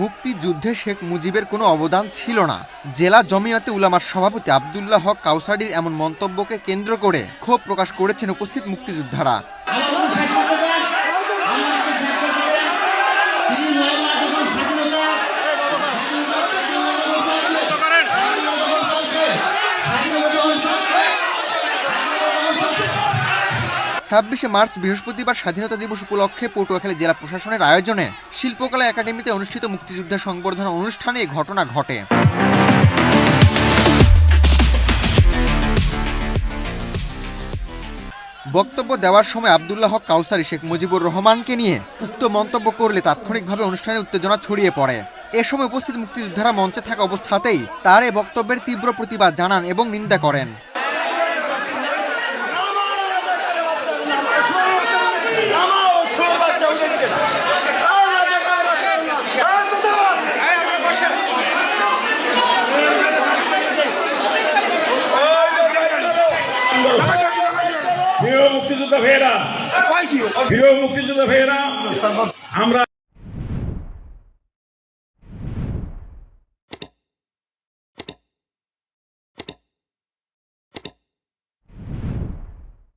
মুক্তিযুদ্ধে শেখ মুজিবের কোনো অবদান ছিল না। জেলা জমিয়তে উলামার সভাপতি আব্দুল্লাহ হক কাউসারীর এমন মন্তব্যকে কেন্দ্র করে ক্ষোভ প্রকাশ করেছেন উপস্থিত মুক্তিযোদ্ধারা। ছাব্বিশে মার্চ বৃহস্পতিবার স্বাধীনতা দিবস উপলক্ষে পটুয়াখালী জেলা প্রশাসনের আয়োজনে শিল্পকলা একাডেমিতে অনুষ্ঠিত মুক্তিযোদ্ধা সংবর্ধনা অনুষ্ঠানে এই ঘটনা ঘটে। বক্তব্য দেওয়ার সময় আব্দুল্লাহ হক কাউসারী শেখ মুজিবুর রহমানকে নিয়ে উক্ত মন্তব্য করলে তাৎক্ষণিকভাবে অনুষ্ঠানে উত্তেজনা ছড়িয়ে পড়ে। এ সময় উপস্থিত মুক্তিযোদ্ধারা মঞ্চে থাকা অবস্থাতেই তার এই বক্তব্যের তীব্র প্রতিবাদ জানান এবং নিন্দা করেন। প্রিয় মুক্তিযোদ্ধা ভাইয়েরা, আমরা